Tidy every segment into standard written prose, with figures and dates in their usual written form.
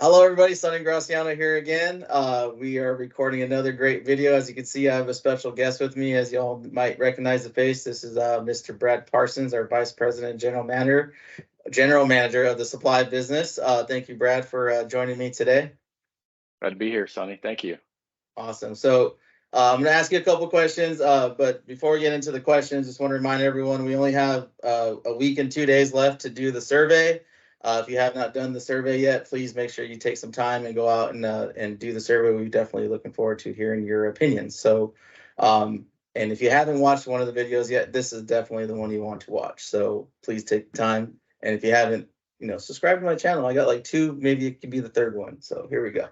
Hello, everybody. Sonny Graciano here again. We are recording another great video. As you can see, I have a special guest with me. As y'all might recognize the face, this is Mr. Brad Parsons, our Vice President, General Manager of the supply business. Thank you, Brad, for joining me today. Glad to be here, Sonny. Thank you. Awesome. So I'm going to ask you a couple questions, but before we get into the questions, just want to remind everyone we only have a week and 2 days left to do the survey. If you have not done the survey yet, please make sure you take some time and go out and do the survey. We're definitely looking forward to hearing your opinions. So, and if you haven't watched one of the videos yet, this is definitely the one you want to watch. So please take the time. And if you haven't, subscribe to my channel. I got like two, maybe it could be the third one. So here we go.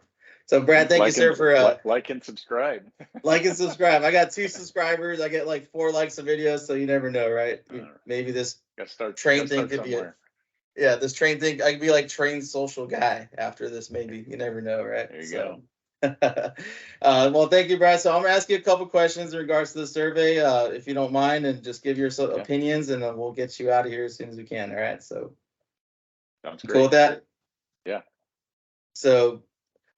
So Brad, thank you, sir, for like and subscribe. Like and subscribe. I got 2 subscribers. I get like 4 likes of videos, so you never know, right? Maybe this train thing could be this train thing. I could be like train social guy after this. Maybe you never know, right? There you go. Well, thank you, Brad. So I'm gonna ask you a couple questions in regards to the survey, if you don't mind, and just give your opinions, and we'll get you out of here as soon as we can. All right. So sounds great. Cool with that? Yeah. So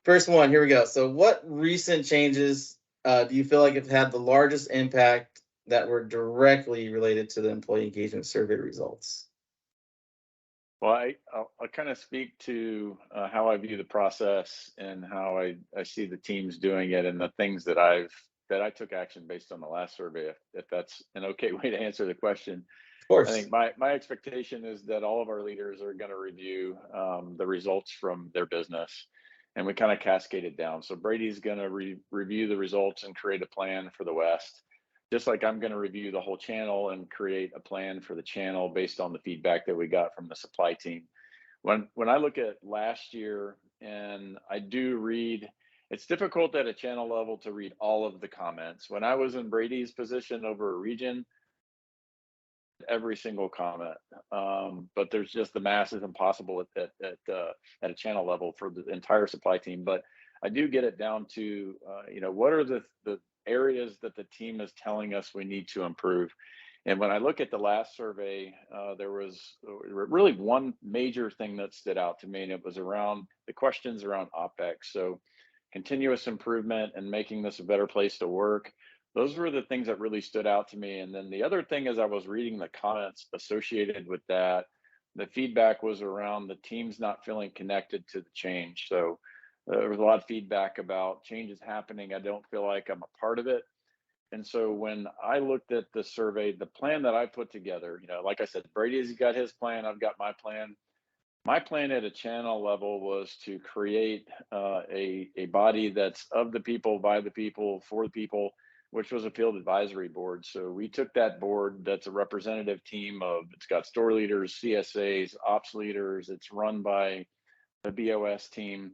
first one, here we go. So what recent changes do you feel like have had the largest impact that were directly related to the employee engagement survey results? Well, I'll kind of speak to how I view the process and how I see the teams doing it, and the things that I took action based on the last survey. If that's an okay way to answer the question. Of course. I think my expectation is that all of our leaders are going to review the results from their business, and we kind of cascade it down. So Brady's going to review the results and create a plan for the West, just like I'm going to review the whole channel and create a plan for the channel based on the feedback that we got from the supply team. When I look at last year, and I do read, it's difficult at a channel level to read all of the comments. When I was in Brady's position over a region, every single comment, but there's just the mass is impossible at a channel level for the entire supply team. But I do get it down to what are the areas that the team is telling us we need to improve. And when I look at the last survey, there was really one major thing that stood out to me, and it was around the questions around OPEX. So continuous improvement and making this a better place to work. Those were the things that really stood out to me. And then the other thing, as I was reading the comments associated with that, the feedback was around the teams not feeling connected to the change. So there was a lot of feedback about changes happening. I don't feel like I'm a part of it. And so when I looked at the survey, the plan that I put together, like I said, Brady's got his plan, I've got my plan. My plan at a channel level was to create a body that's of the people, by the people, for the people, which was a field advisory board. So we took that board that's a representative team it's got store leaders, CSAs, ops leaders. It's run by the BOS team.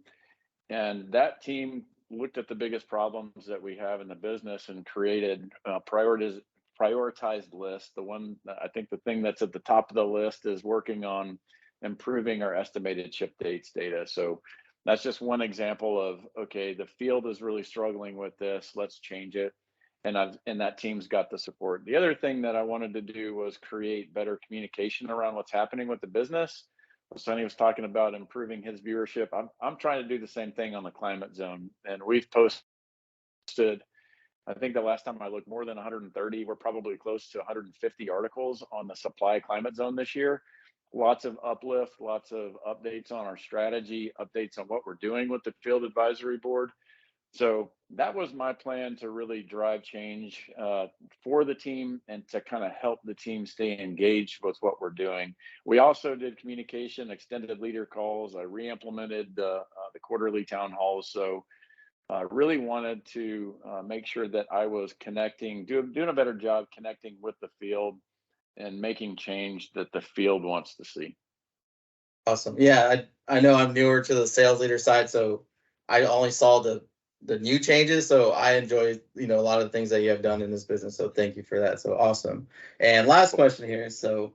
And that team looked at the biggest problems that we have in the business and created prioritized list. I think the thing that's at the top of the list is working on improving our estimated ship dates data. So that's just one example of, okay, the field is really struggling with this, let's change it. And that team's got the support. The other thing that I wanted to do was create better communication around what's happening with the business. Sonny was talking about improving his viewership. I'm trying to do the same thing on the climate zone, and we've posted, I think the last time I looked, more than 130. We're probably close to 150 articles on the supply climate zone this year. Lots of uplift, lots of updates on our strategy, updates on what we're doing with the field advisory board. So that was my plan, to really drive change for the team and to kind of help the team stay engaged with what we're doing. We also did communication, extended leader calls. I re-implemented the quarterly town halls. So I really wanted to make sure that I was doing a better job connecting with the field and making change that the field wants to see. Awesome. Yeah, I know I'm newer to the sales leader side, so I only saw the new changes. So I enjoy, a lot of the things that you have done in this business. So thank you for that. So awesome. And last question here. So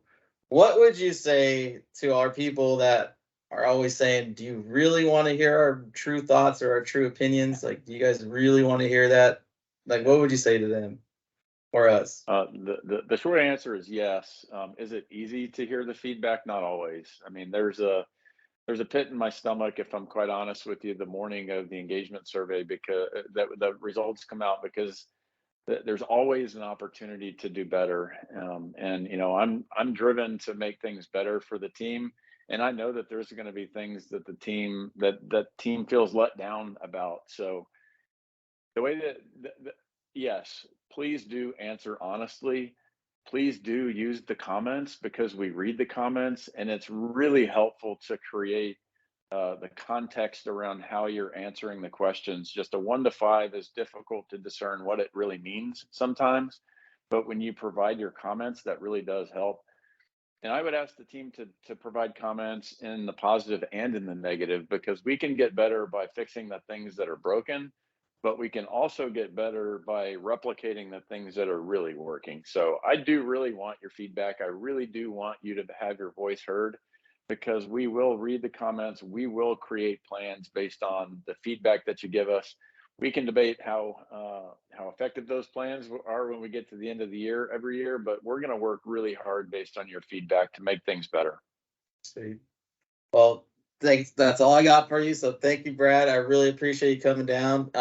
what would you say to our people that are always saying, do you really want to hear our true thoughts or our true opinions? Like, do you guys really want to hear that? Like, what would you say to them or us? The short answer is yes. Is it easy to hear the feedback? Not always. I mean, there's a pit in my stomach, if I'm quite honest with you, the morning of the engagement survey, because the results come out, because there's always an opportunity to do better. And I'm driven to make things better for the team, and I know that there's going to be things that the team feels let down about. So the way yes, please do answer honestly. Please do use the comments, because we read the comments, and it's really helpful to create the context around how you're answering the questions. Just a 1 to 5 is difficult to discern what it really means sometimes, but when you provide your comments, that really does help. And I would ask the team to provide comments in the positive and in the negative, because we can get better by fixing the things that are broken, but we can also get better by replicating the things that are really working. So I do really want your feedback. I really do want you to have your voice heard, because we will read the comments. We will create plans based on the feedback that you give us. We can debate how effective those plans are when we get to the end of the year every year, but we're going to work really hard based on your feedback to make things better. Sweet. Well, thanks. That's all I got for you. So thank you, Brad. I really appreciate you coming down.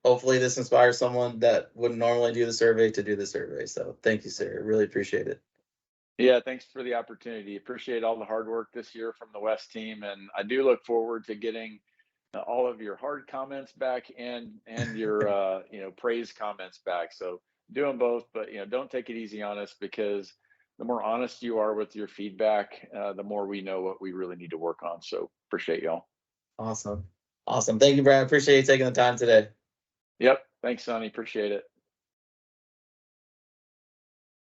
Hopefully this inspires someone that wouldn't normally do the survey to do the survey. So thank you, sir. I really appreciate it. Yeah, thanks for the opportunity. Appreciate all the hard work this year from the West team, and I do look forward to getting all of your hard comments back, and your praise comments back. So doing both, but don't take it easy on us, because the more honest you are with your feedback, the more we know what we really need to work on. So appreciate y'all. Awesome. Awesome. Thank you, Brad. Appreciate you taking the time today. Yep. Thanks, Sonny. Appreciate it.